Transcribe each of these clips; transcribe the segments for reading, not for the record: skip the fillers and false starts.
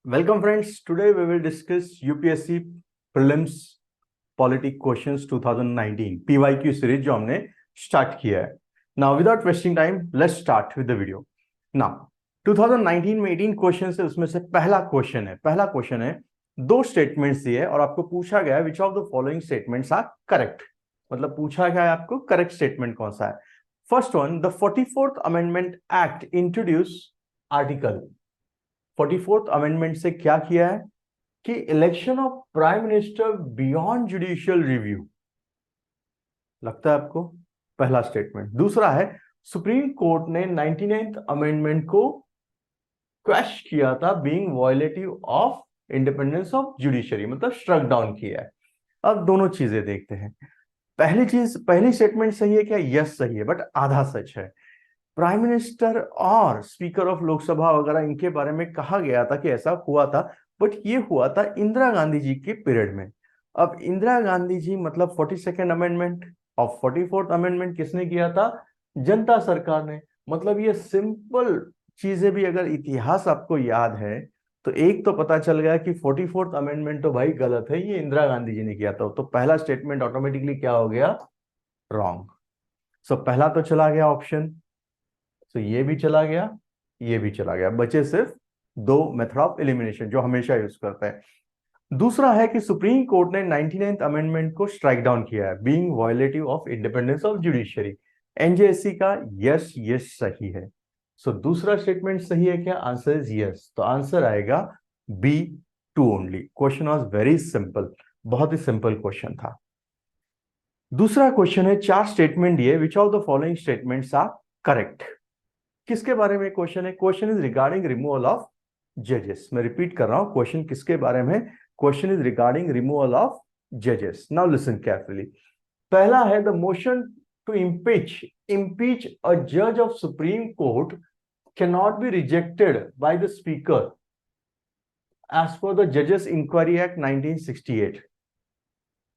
Welcome friends. Today we will discuss UPSC prelims polity questions 2019 PYQ series जो हमने start किया है. Now without wasting time let's start with the video. Now 2019 में 18 question है, उसमें से पहला क्वेश्चन है दो स्टेटमेंट्स दिए और आपको पूछा गया है which of the following statements are correct. मतलब पूछा गया है आपको करेक्ट स्टेटमेंट कौन सा है. First one, the 44th amendment act introduce article. 44th amendment से क्या किया है कि election of prime minister beyond judicial review. लगता है आपको पहला स्टेटमेंट. दूसरा है सुप्रीम कोर्ट ने 99th अमेंडमेंट को क्वेश्चन किया था being violative of independence of judiciary, मतलब स्ट्रक डाउन किया है. अब दोनों चीजें देखते हैं. पहली स्टेटमेंट सही है क्या? यस सही है, बट आधा सच है. प्राइम मिनिस्टर और स्पीकर ऑफ लोकसभा वगैरह इनके बारे में कहा गया था कि ऐसा हुआ था, बट ये हुआ था इंदिरा गांधी जी के पीरियड में. अब इंदिरा गांधी जी मतलब 42nd अमेंडमेंट और 44th अमेंडमेंट किसने किया था? जनता सरकार ने. मतलब ये सिंपल चीजें भी अगर इतिहास आपको याद है तो एक तो पता चल गया कि 44th अमेंडमेंट तो भाई गलत है, ये इंदिरा गांधी जी ने किया था. तो पहला स्टेटमेंट ऑटोमेटिकली क्या हो गया? रॉन्ग. सो पहला तो चला गया ऑप्शन. तो ये भी चला गया, ये भी चला गया. बचे सिर्फ दो मेथड ऑफ एलिमिनेशन जो हमेशा यूज करते हैं. दूसरा है कि सुप्रीम कोर्ट ने 99th अमेंडमेंट को स्ट्राइक डाउन किया है being violative of independence of judiciary. NJSC का यस यस सही है. सो दूसरा स्टेटमेंट सही है क्या? Answer is yes. तो आंसर आएगा B 2 only. Question was very simple, बहुत ही सिंपल क्वेश्चन था. दूसरा क्वेश्चन है 4 स्टेटमेंट दिए, which of the following statements are correct. किसके बारे में क्वेश्चन है? Question is regarding removal of जजेस. मैं रिपीट कर रहा हूं, क्वेश्चन किसके बारे में? Question is regarding removal of जजेस. Now listen carefully. पहला है the motion to impeach a judge of Supreme Court cannot be rejected by the speaker as per the Judges Inquiry Act 1968.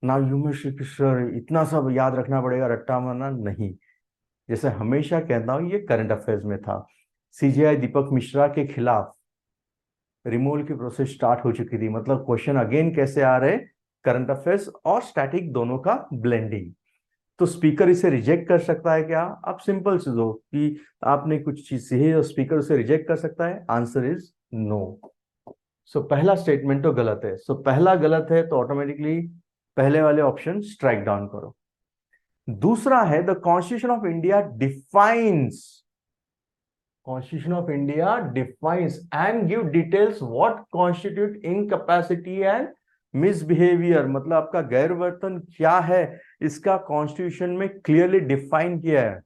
Now you may say sir इतना सब याद रखना पड़ेगा, रट्टा मारना नहीं. जैसे हमेशा कहता हूं ये करंट अफेयर्स में था. सीजीआई दीपक मिश्रा के खिलाफ रिमूवल की प्रोसेस स्टार्ट हो चुकी थी. मतलब क्वेश्चन अगेन कैसे आ रहे? करंट अफेयर्स और स्टैटिक दोनों का ब्लेंडिंग. तो स्पीकर इसे रिजेक्ट कर सकता है क्या? आप सिंपल चीज हो कि आपने कुछ चीज सी है और स्पीकर उसे रिजेक्ट कर सकता है. Answer is no. सो पहला स्टेटमेंट तो गलत है. सो पहला गलत है तो ऑटोमेटिकली पहले वाले ऑप्शन स्ट्राइक डाउन करो. दूसरा है the constitution of India defines and give details what constitute incapacity and misbehaviour. मतलब आपका गैरवर्तन क्या है, इसका कॉन्स्टिट्यूशन में क्लियरली डिफाइन किया है.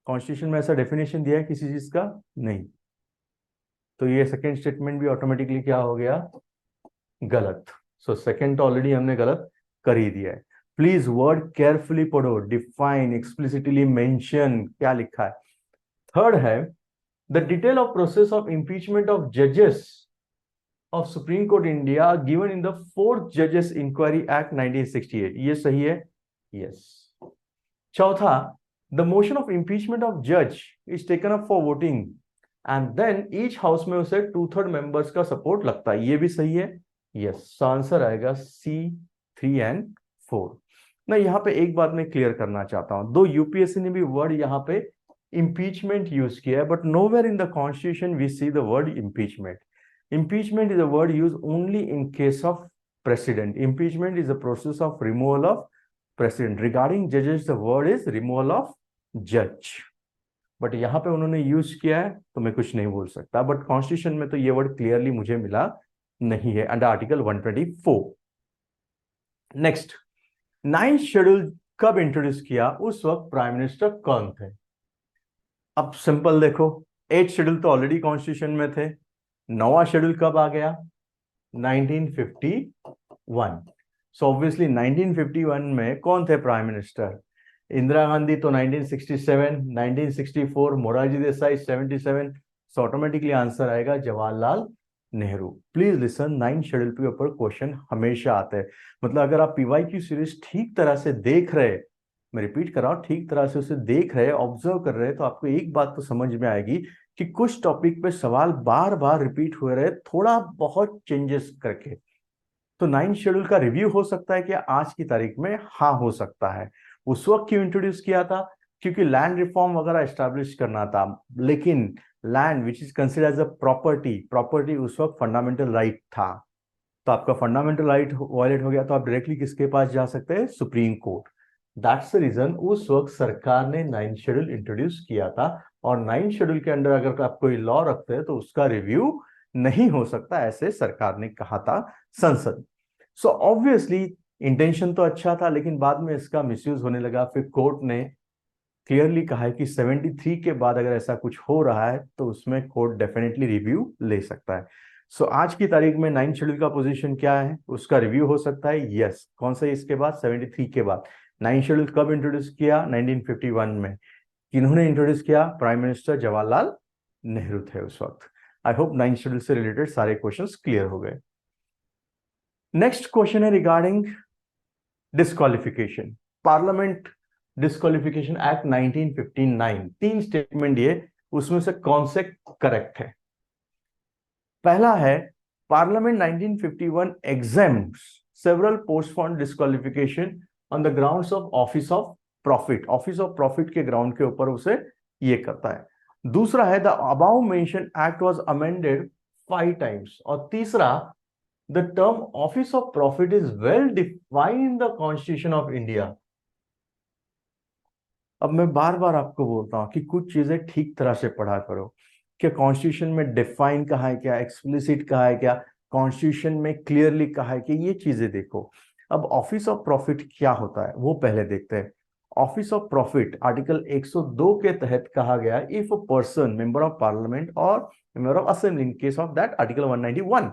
कॉन्स्टिट्यूशन में ऐसा डेफिनेशन दिया है किसी चीज का? नहीं. तो ये सेकंड स्टेटमेंट भी ऑटोमेटिकली क्या हो गया? गलत. सो सेकंड तो ऑलरेडी हमने गलत कर ही दिया है. प्लीज वर्ड केयरफुली पढ़ो. डिफाइन, एक्सप्लिसिटली मेंशन, क्या लिखा है. थर्ड है the detail of process of impeachment of जजेस of Supreme Court India given in the 4th Judges Inquiry Act 1968. ये सही है? Yes. चौथा, the motion of impeachment of judge is taken up for voting and then each house में उसे 2/3 members का support लगता है. ये भी सही है? Yes. So आंसर आएगा C 3 and 4. ना यहाँ पे एक बात मैं क्लियर करना चाहता हूँ. दो यूपीएससी ने भी वर्ड यहाँ पे impeachment यूज किया है, but nowhere in the constitution we see the word impeachment. Impeachment is a word used only in case of president. Impeachment is a process of removal of president. Regarding judges, the word is removal of judge. But यहाँ पे उन्होंने use किया है तो मैं कुछ नहीं बोल सकता. बट कॉन्स्टिट्यूशन में तो ये वर्ड क्लियरली मुझे मिला नहीं है under article 124. Next, 9th schedule कब इंट्रोड्यूस किया? उस वक्त प्राइम मिनिस्टर कौन थे? अब सिंपल देखो, 8th शेड्यूल तो ऑलरेडी कॉन्स्टिट्यूशन में थे. नवा शेड्यूल कब आ गया? 1951. सो ऑब्वियसली 1951 में कौन थे प्राइम मिनिस्टर? इंदिरा गांधी तो 1967, 1964 Morarji Desai 77. So automatically answer आएगा Jawaharlal Nehru. Please listen, 9th schedule के ऊपर क्वेश्चन हमेशा आते हैं. मतलब अगर आप पीवाईक्यू सीरीज ठीक तरह से देख रहे, मैं रिपीट कर रहा हूँ, ठीक तरह से उसे देख रहे, ऑब्जर्व कर रहे, तो आपको एक बात तो समझ में आएगी कि कुछ टॉपिक पे सवाल बार बार रिपीट हो रहे, थोड़ा बहुत चेंजेस करके। तो 9 शेड्यूल का रिव्यू हो सकता है क्या आज की तारीख में? हाँ, हो सकता है। उस वक्त क्यों इंट्रोड्यूस किया था? क्योंकि लैंड रिफॉर्म वगैरह एस्टैब्लिश करना था। लेकिन land which is considered as a property, property उस वक्त फंडामेंटल राइट था। तो आपका फंडामेंटल राइट वायलेट हो गया तो आप डायरेक्टली किसके पास जा सकते हैं? Supreme Court. That's the reason उस वक्त सरकार ने 9 शेड्यूल इंट्रोड्यूस किया था। और 9 शेड्यूल के अंडर अगर आप कोई लॉ रखते हैं तो उसका रिव्यू नहीं हो सकता, ऐसे सरकार ने कहा था संसद। सो ऑब्वियसली इंटेंशन तो अच्छा था, लेकिन बाद में इसका मिसयूज होने लगा। फिर कोर्ट ने क्लियरली कहा है कि 73 के बाद अगर ऐसा कुछ हो रहा है तो उसमें कोर्ट डेफिनेटली रिव्यू ले सकता है। सो आज की तारीख में 9 शेड्यूल का पोजीशन क्या है? उसका रिव्यू हो सकता है, यस। कौन सा? इसके बाद 73 के बाद। 9 शेड्यूल कब इंट्रोड्यूस किया? 1951 में। किन्होंने इंट्रोड्यूस किया? प्राइम मिनिस्टर जवाहरलाल नेहरू थे उस वक्त। आई होप 9 शेड्यूल से रिलेटेड सारे क्वेश्चंस क्लियर हो गए। नेक्स्ट क्वेश्चन है regarding disqualification. Parliament disqualification act 1959। 3 statement ये, उसमें से कौन से करेक्ट है? पहला है parliament 1951 exempts several posts from disqualification on the grounds of office of profit. Office of profit के ग्राउंड के ऊपर उसे ये करता है। दूसरा है the above mention act was amended 5 times. और तीसरा, the term office of profit is well defined in the constitution of India. अब मैं बार बार आपको बोलता हूं कि कुछ चीजें ठीक तरह से पढ़ा करो। क्या कॉन्स्टिट्यूशन में डिफाइन कहा है क्या? एक्सप्लिसिट कहा है क्या? कॉन्स्टिट्यूशन में क्लियरली कहा है कि ये चीजें देखो। अब ऑफिस ऑफ प्रॉफिट क्या होता है वो पहले देखते हैं। ऑफिस ऑफ प्रॉफिट आर्टिकल 102 के तहत कहा गया, if a person member of parliament और member of assembly in case of that article 191,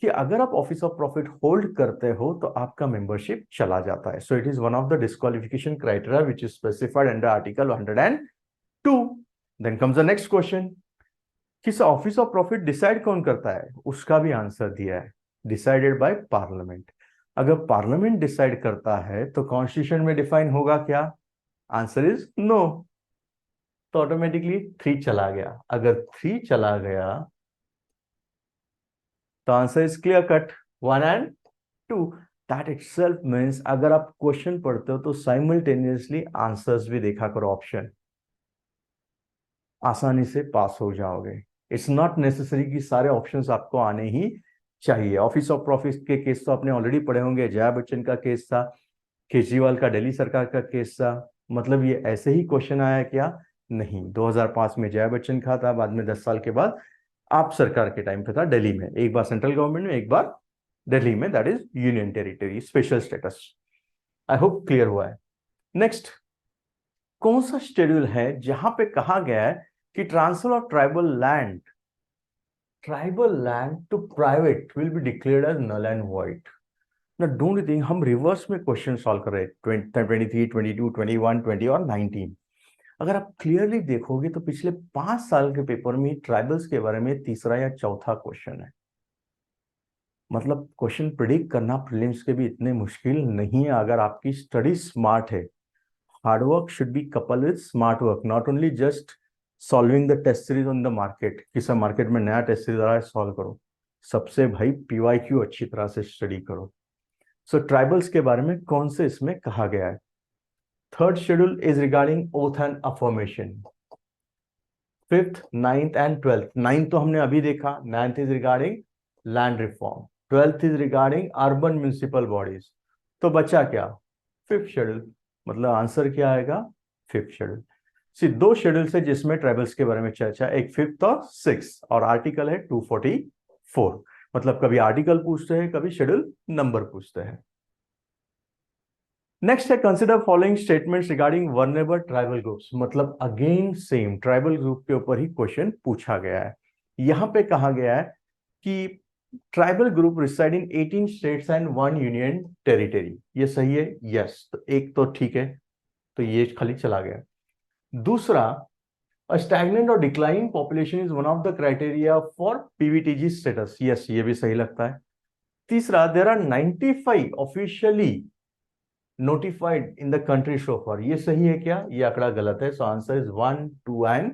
कि अगर आप ऑफिस ऑफ प्रॉफिट होल्ड करते हो तो आपका मेंबरशिप चला जाता है। So it is one of the disqualification criteria which is specified under article 102। Then comes the next question, किस ऑफिस ऑफ प्रॉफिट डिसाइड कौन करता है? उसका भी आंसर दिया है, डिसाइडेड बाय पार्लियामेंट। अगर पार्लियामेंट डिसाइड करता है तो कॉन्स्टिट्यूशन में डिफाइन होगा क्या? Answer is no. तो ऑटोमेटिकली 3 चला गया। अगर 3 चला गया तो answer is clear cut, 1 and 2। That itself means अगर आप क्वेश्चन पढ़ते हो तो साइमल्टेनियसली आंसर्स भी देखा करो, ऑप्शन आसानी से पास हो जाओगे। इट्स नॉट नेसेसरी कि सारे ऑप्शंस आपको आने ही चाहिए। ऑफिस ऑफ प्रॉफिट के केस तो आपने ऑलरेडी पढ़े होंगे। जया बच्चन का केस था, केजरीवाल का दिल्ली सरकार का केस था। मतलब ये ऐसे ही क्वेश्चन आया क्या? नहीं। 2005 में जया बच्चन का था, बाद में 10 साल के बाद आप सरकार के टाइम पे था दिल्ली में, एक बार सेंट्रल गवर्नमेंट में, एक बार दिल्ली में, that is union territory special status. I hope clear हुआ है। नेक्स्ट, कौन सा शेड्यूल है जहां पे कहा गया है कि transfer of tribal land to private will be declared as null and void? ना डोंट यू थिंक हम रिवर्स में क्वेश्चन सॉल्व कर रहे हैं, 23, 22, 21, 20 और 19। अगर आप क्लियरली देखोगे तो पिछले 5 साल के पेपर में ट्राइबल्स के बारे में तीसरा या चौथा क्वेश्चन है। मतलब क्वेश्चन प्रिडिक्ट करना प्रीलिम्स के भी इतने मुश्किल नहीं है अगर आपकी स्टडी स्मार्ट है। Hard work should be couple with smart work, not only just solving the test series on the market. कि सब मार्केट में नया टेस्ट सीरीज आ रहा है, सॉल्व करो। सबसे भाई पीवाईक्यू अच्छी तरह से स्टडी करो। सो ट्राइबल्स के बारे में कौन से इसमें कहा गया है? Third schedule is regarding oath and affirmation. 5th, 9th and 12th। 9th तो हमने अभी देखा। 9th is regarding land reform. 12th is regarding urban municipal bodies. तो बचा क्या? 5th schedule. मतलब आंसर क्या आएगा? 5th schedule. सिर्फ 2 शेड्यूल है जिसमें ट्राइबल्स के बारे में चर्चा, एक 5th और 6th, और आर्टिकल है 244। मतलब कभी आर्टिकल पूछते हैं, कभी शेड्यूल नंबर पूछते हैं। नेक्स्ट है consider following statements regarding vulnerable tribal groups. मतलब अगेन सेम ट्राइबल ग्रुप के ऊपर ही क्वेश्चन पूछा गया है। यहां पे कहा गया है कि tribal group reside in 18 states and 1 union territory. ये सही है? यस। तो एक तो ठीक है, तो ये खाली चला गया। दूसरा, अ स्टैग्नेंट और declining population is one of the criteria for PVTG status. Yes, ये भी सही लगता है। तीसरा, there are 95 officially notified in the country so far, ये सही है क्या? ये आंकड़ा गलत है, so answer is 1, 2 and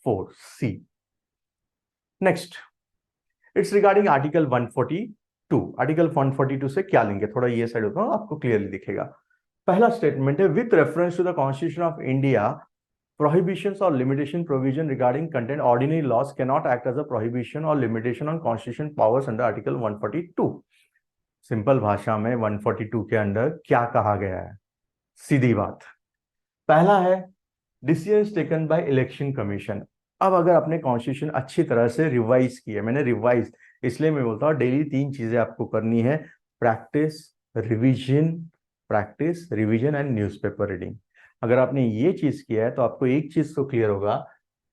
4, C. Next, it's regarding article 142. Article 142 से क्या लेंगे, थोड़ा ये साइड होता हूँ, आपको क्लियरली दिखेगा. पहला स्टेटमेंट है, with reference to the constitution of India, prohibitions or limitation provision regarding content ordinary laws cannot act as a prohibition or limitation on constitution powers under article 142. Simple भाषा में 142 के under क्या कहा गया है? सीधी बात, पहला है decisions taken by election commission. अब अगर आपने कॉन्स्टिट्यूशन अच्छी तरह से रिवाइज किया, मैंने रिवाइज इसलिए मैं बोलता हूँ डेली 3 चीजें आपको करनी है, practice, revision and newspaper reading. अगर आपने ये चीज किया है तो आपको एक चीज तो क्लियर होगा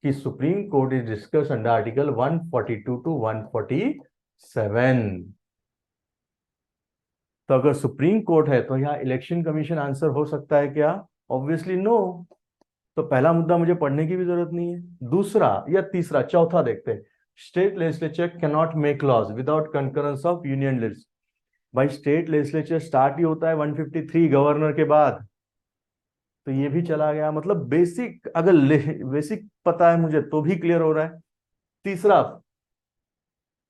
कि Supreme Court is discuss under article 142 to 147. तो अगर सुप्रीम कोर्ट है तो यहाँ इलेक्शन कमीशन आंसर हो सकता है क्या? Obviously no. तो पहला मुद्दा मुझे पढ़ने की भी जरूरत नहीं है. दूसरा या तीसरा, चौथा देखते हैं, state legislature can not make laws without concurrence of union list. भाई स्टेट लेजिस्लेचर स्टार्ट ही होता है 153 गवर्नर के बाद, तो ये भी चला गया. मतलब बेसिक, अगर बेसिक पता है मुझे तो भी क्लियर हो रहा है. तीसरा,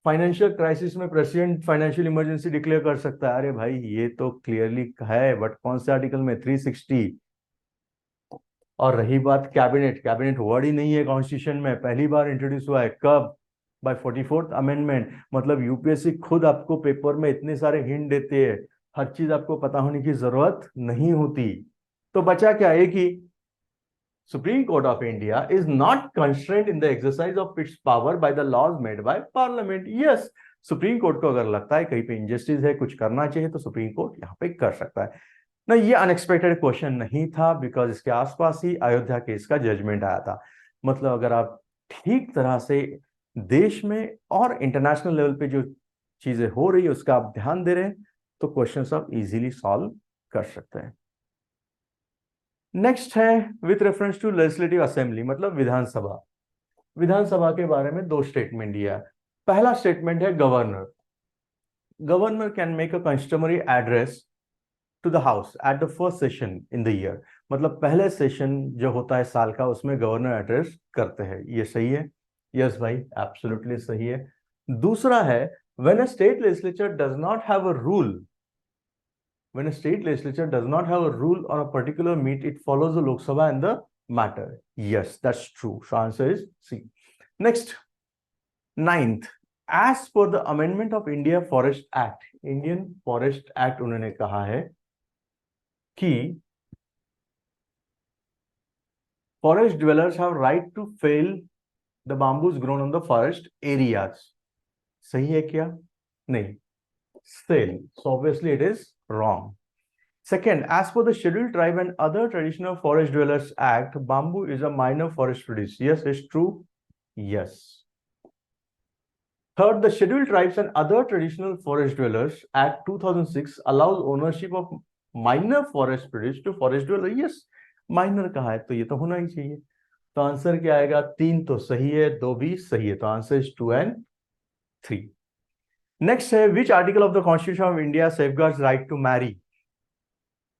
फाइनेंशियल क्राइसिस में प्रेसिडेंट फाइनेंशियल इमरजेंसी डिक्लेयर कर सकता है. अरे भाई ये तो क्लियरली है, बट कौन से आर्टिकल में? 360. और रही बात कैबिनेट वर्ड ही नहीं है कॉन्स्टिट्यूशन में, पहली बार इंट्रोड्यूस हुआ है. कब? Bye 44th amendment. मतलब यूपीएससी खुद आपको पेपर में इतने सारे हिंट देते हैं, हर चीज आपको पता होने की जरूरत नहीं होती. तो बचा क्या? एक ही, Supreme Court of India is not constrained in the exercise of its power by the laws made by Parliament. Yes, supreme court को अगर लगता है कहीं पे इंजस्टिस है, कुछ करना चाहिए, तो सुप्रीम कोर्ट यहाँ पे कर सकता है ना. ये अनएक्सपेक्टेड क्वेश्चन नहीं था, बिकॉज इसके आसपास ही अयोध्या केस का जजमेंट आया था. मतलब अगर आप ठीक तरह से देश में और इंटरनेशनल लेवल पे जो चीजें हो रही है उसका आप ध्यान दे रहे हैं, तो क्वेश्चन आप इजीली सॉल्व कर सकते हैं. नेक्स्ट है with reference to legislative assembly, मतलब विधानसभा. विधानसभा के बारे में 2 स्टेटमेंट दिया है. पहला स्टेटमेंट है, governor can make a customary address to the house at the first session in the year. मतलब पहले सेशन जो होता है साल का, उसमें गवर्नर एड्रेस करते हैं. ये सही है? यस भाई, एब्सोल्युटली सही है. दूसरा है, when a state legislature does not have a rule, when a state legislature does not have a rule on a particular meet, it follows the Lok Sabha and the matter. Yes, that's true. So answer is C. Next, 9th, as per the amendment of India Forest Act, Indian Forest Act उन्होंने कहा है कि forest dwellers have right to fell the bamboos grown on the forest areas. सही है क्या? नहीं, sell. So obviously it is wrong. Second, as per the Scheduled Tribe and other Traditional Forest Dwellers Act, bamboo is a minor forest produce. Yes, it's true. Yes. Third, the Scheduled Tribes and other Traditional Forest Dwellers Act 2006 allows ownership of minor forest produce to forest dweller. Yes, minor कहा है तो ये तो होना ही चाहिए. तो answer क्या आएगा? 3 तो सही है, 2 भी सही है. तो आंसर इज 2 and 3. नेक्स्ट है, which article of the constitution of India safeguards right to marry.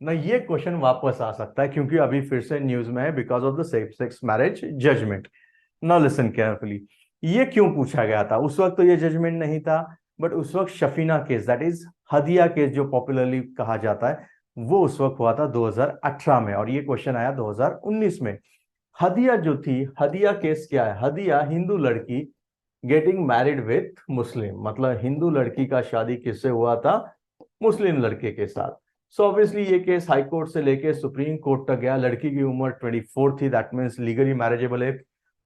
ना ये क्वेश्चन वापस आ सकता है क्योंकि अभी फिर से न्यूज में है because of the same sex marriage judgment. Now listen carefully. ये क्यों पूछा गया था? उस वक्त तो ये जजमेंट नहीं था, बट उस वक्त शफीना case, that is Hadiya case जो पॉपुलरली कहा जाता है, वो उस वक्त हुआ था 2018 में, और ये क्वेश्चन आया 2019 में. हदिया जो थी, हदिया केस क्या है? हदिया हिंदू लड़की गेटिंग मैरिड विथ मुस्लिम, मतलब हिंदू लड़की का शादी किससे हुआ था? मुस्लिम लड़के के साथ. सो ऑब्वियसली ये केस हाई कोर्ट से लेके सुप्रीम कोर्ट तक गया. लड़की की उम्र 24 थी, दैट मीन्स लीगली मैरिजेबल है.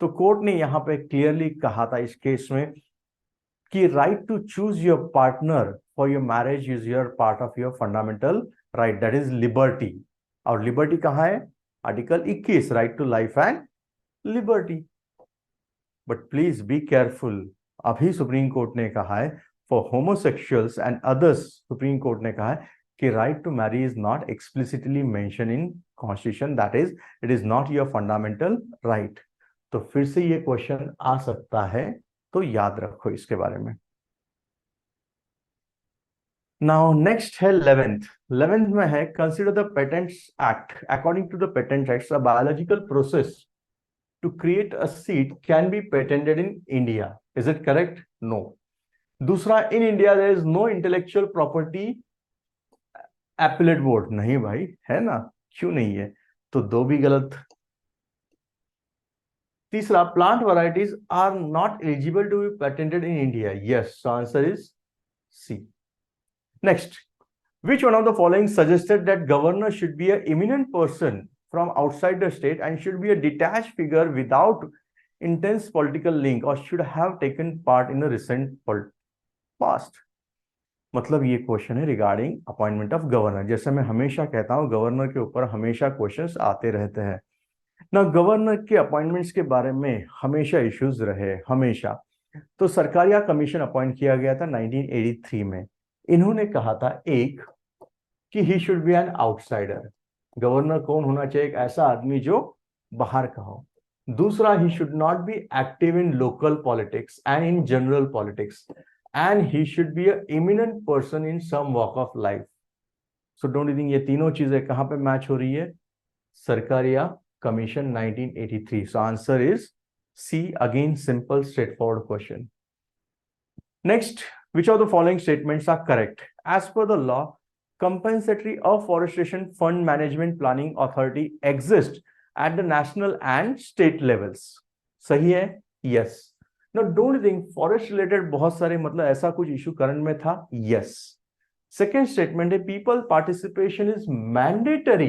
तो कोर्ट ने यहाँ पे क्लियरली कहा था इस केस में कि right to choose your partner for your marriage is your part of your fundamental right, that is liberty. और लिबर्टी कहाँ है? Article 21, right to life and liberty. But please be careful. अभी Supreme Court ने कहा है for homosexuals and others, Supreme Court ने कहा है कि right to marry is not explicitly mention in constitution, that is it is not your fundamental right. तो फिर से ये क्वेश्चन आ सकता है, तो याद रखो इसके बारे में. नाउ नेक्स्ट है 11th में है consider the patents act. According to the patent act, a biological process to create a seed can be patented in India. Is it correct? No. दूसरा, in India there is no intellectual property appellate board. नहीं भाई, है ना, क्यों नहीं है? तो दो भी गलत। तीसरा, plant varieties are not eligible to be patented in India. Yes, answer is C. Next, which one of the following suggested that governor should be an eminent person from outside the state and should be a detached figure without intense political link or should have taken part in the recent past? मतलब ये question है regarding appointment of governor. जैसे मैं हमेशा कहता हूं, governor के ऊपर हमेशा क्वेश्चंस आते रहते हैं ना। गवर्नर के अपॉइंटमेंट्स के बारे में हमेशा इश्यूज रहे, हमेशा। तो सरकारिया कमीशन अपॉइंट किया गया था 1983 में। इन्होंने कहा था एक कि ही should B an outsider. Governor कौन होना चाहिए? एक ऐसा आदमी जो बाहर का हो। दूसरा, he should not be active in local politics and in general politics and he should be a eminent person in some walk of life. So don't you think ये तीनों चीजें कहां पे मैच हो रही है? Sarkaria commission 1983। So answer is C. Again simple straightforward question. Next, which of the following statements are correct? As per the law, compensatory afforestation fund management planning authority exists at the national and state levels. सही है? Yes. Now don't think forest related बहुत सारे मतलब ऐसा कुछ issue current में था? Yes. Second statement है people participation is mandatory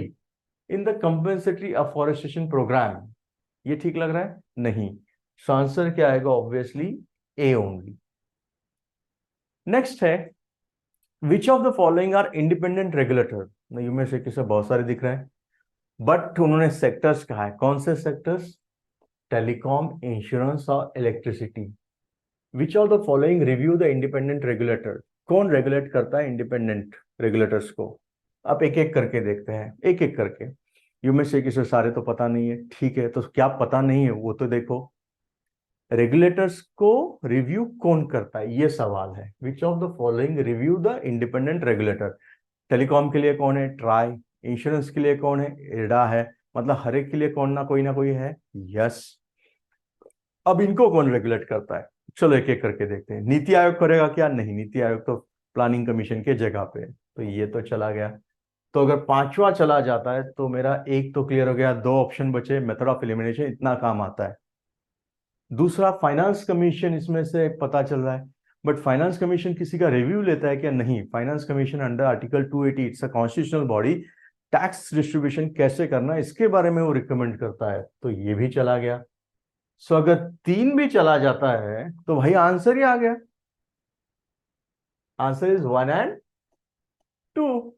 in the compensatory afforestation program. ये ठीक लग रहा है? नहीं। So आंसर क्या आएगा? Obviously A only. नेक्स्ट है which of the following are independent regulator. नहीं, में से किसे बहुत सारे दिख रहे हैं, बट उन्होंने सेक्टर्स कहा है। कौन से सेक्टर्स? टेलीकॉम, इंश्योरेंस और electricity. Which of the following review the independent regulator. कौन रेगुलेट करता है इंडिपेंडेंट रेगुलेटर्स को? आप एक एक करके देखते हैं, एक एक करके। यू में से किसे सारे तो पता नहीं है, ठीक है, तो क्या पता नहीं है वो तो देखो। रेगुलेटर्स को रिव्यू कौन करता है, ये सवाल है। Which of the following review the independent regulator? Telecom के लिए कौन है? ट्राई। इंश्योरेंस के लिए कौन है? इरडा है। मतलब हर एक के लिए कौन ना कोई है। यस। अब इनको कौन रेगुलेट करता है? चलो एक एक करके देखते हैं। नीति आयोग करेगा क्या? नहीं, नीति आयोग तो प्लानिंग कमीशन के जगह पे है, तो ये तो चला गया। तो अगर पांचवा चला जाता है तो मेरा एक तो क्लियर हो गया, दो ऑप्शन बचे। मेथड ऑफ एलिमिनेशन इतना काम आता है। दूसरा, फाइनेंस कमीशन इसमें से पता चल रहा है, बट फाइनेंस कमीशन किसी का रिव्यू लेता है क्या? नहीं। Finance commission under article 280 it's a constitutional body. Tax distribution कैसे करना इसके बारे में वो रिकमेंड करता है, तो ये भी चला गया। सो अगर तीन भी चला जाता है तो भाई आंसर ही आ गया। Answer is 1 and 2।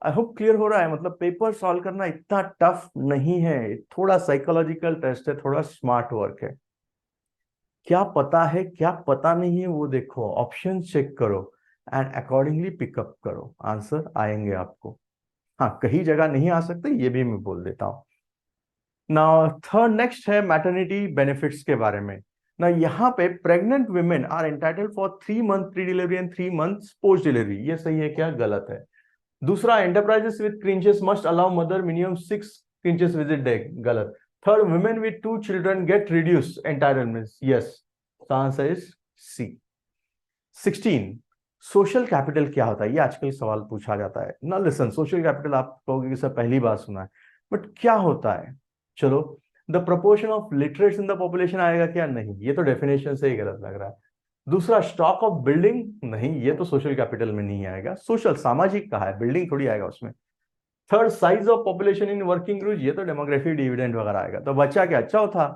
I hope clear हो रहा है। मतलब पेपर सॉल्व करना इतना टफ नहीं है, थोड़ा साइकोलॉजिकल टेस्ट है, थोड़ा स्मार्ट वर्क है। क्या पता है क्या पता नहीं है वो देखो, ऑप्शन चेक करो एंड अकॉर्डिंगली पिकअप करो, आंसर आएंगे आपको। हाँ, कहीं जगह नहीं आ सकते ये भी मैं बोल देता हूँ। नाउ थर्ड नेक्स्ट है मैटरनिटी बेनिफिट्स के बारे में ना। यहाँ पे pregnant women are entitled for 3 month pre delivery and 3 months post delivery. ये सही है क्या? गलत है। दूसरा, enterprises with creches must allow mother minimum 6 creches visit day. गलत। थर्ड, women with 2 children get reduce entitlement. Yes, answer is C. 16, social capital क्या होता है? ये आजकल सवाल पूछा जाता है ना। लिसन, सोशल कैपिटल आप कहोगे कि सर पहली बार सुना है, बट क्या होता है? चलो, the proportion of literates in the population आएगा क्या? नहीं, ये तो डेफिनेशन से ही गलत लग रहा है। दूसरा, स्टॉक ऑफ बिल्डिंग, नहीं, ये तो सोशल कैपिटल में नहीं आएगा। सोशल, सामाजिक कहा है, बिल्डिंग थोड़ी आएगा उसमें। Third, size of population in working group, ये तो डेमोग्राफी डिविडेंड वगैरह आएगा। तो बच्चा क्या अच्छा होता?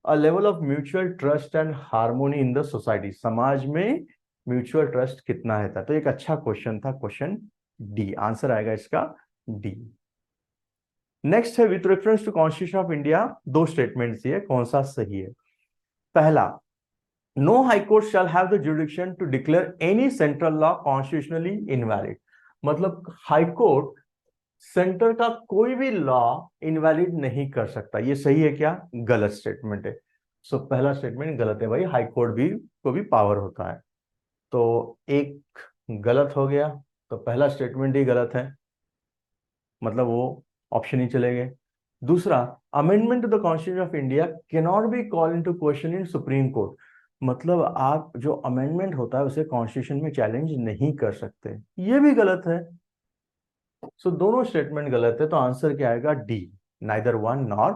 A level of mutual trust and harmony in the society. समाज में म्यूचुअल ट्रस्ट कितना है? तो एक अच्छा क्वेश्चन था, क्वेश्चन डी। आंसर आएगा इसका डी। नेक्स्ट है with reference to constitution of India, दो स्टेटमेंट्स दिए, कौन सा सही है? पहला, no high court shall have the jurisdiction to declare any central law constitutionally invalid. मतलब हाई कोर्ट सेंटर का कोई भी लॉ इनवैलिड नहीं कर सकता। ये सही है क्या? गलत स्टेटमेंट है। सो पहला स्टेटमेंट गलत है भाई, हाई कोर्ट भी को भी पावर होता है। तो एक गलत हो गया तो पहला स्टेटमेंट ही गलत है, मतलब वो ऑप्शन ही चले गए। दूसरा, amendment to the constitution of India can not be called into question in Supreme Court, मतलब आप जो अमेंडमेंट होता है उसे कॉन्स्टिट्यूशन में चैलेंज नहीं कर सकते, ये भी गलत है। सो दोनों स्टेटमेंट गलत है, तो आंसर क्या आएगा? D, neither one nor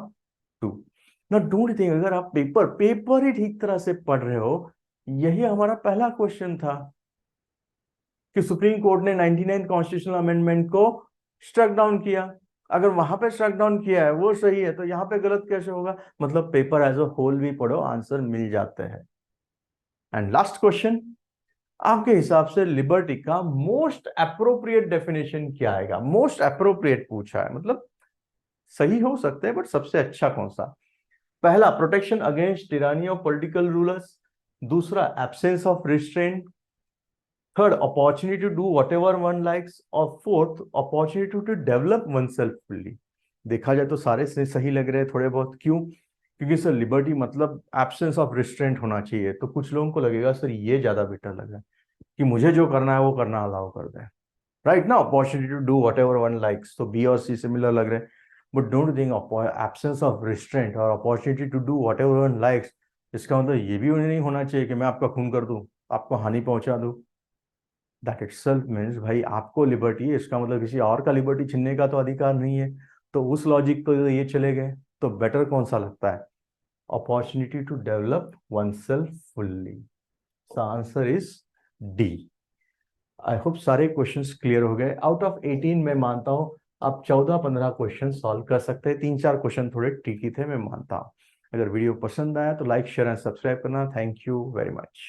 two. ना डोंट थिंक, अगर आप पेपर ही ठीक तरह से पढ़ रहे हो, यही हमारा पहला क्वेश्चन था कि सुप्रीम कोर्ट ने 99 कॉन्स्टिट्यूशनल अमेंडमेंट को स्ट्रक डाउन किया। अगर वहां पे स्ट्रक डाउन किया है वो सही है, तो यहाँ पे गलत कैसे होगा? मतलब पेपर एज अ होल भी पढ़ो, आंसर मिल जाते हैं। एंड लास्ट क्वेश्चन, आपके हिसाब से लिबर्टी का मोस्ट अप्रोप्रिएट डेफिनेशन क्या आएगा? मोस्ट अप्रोप्रिएट पूछा है, मतलब सही हो सकते हैं बट सबसे अच्छा कौन सा? पहला, protection against tyranny of political rulers. दूसरा, absence of restraint. Third, opportunity to do whatever one likes. और fourth, opportunity to develop oneself fully. देखा जाए तो सारे से सही लग रहे हैं थोड़े बहुत, क्यों? क्योंकि सर लिबर्टी मतलब एब्सेंस ऑफ रिस्ट्रेंट होना चाहिए, तो कुछ लोगों को लगेगा सर ये ज्यादा बेटर लगा कि मुझे जो करना है वो करना अलाउ कर दे, राइट ना? Opportunity to do whatever one likes, तो बी और सी सिमिलर लग रहे हैं। But don't think absence of restraint और opportunity to do whatever one likes, इसका मतलब ये भी नहीं होना चाहिए कि मैं आपका खून कर दूं, आपको हानि पहुंचा दूं। दैट इटसेल्फ मीन्स भाई आपको लिबर्टी है, इसका मतलब किसी और का लिबर्टी छीनने का तो अधिकार नहीं है। तो उस लॉजिक तो ये चले गए, तो बेटर कौन सा लगता है? Opportunity to develop oneself fully. Answer is D. I hope सारे क्वेश्चंस क्लियर हो गए। आउट ऑफ 18 मैं मानता हूं आप 14-15 क्वेश्चन सॉल्व कर सकते हैं, 3-4 क्वेश्चन थोड़े ट्रिकी थे, मैं मानता हूं। अगर वीडियो पसंद आया तो लाइक शेयर एंड सब्सक्राइब करना। Thank you very much.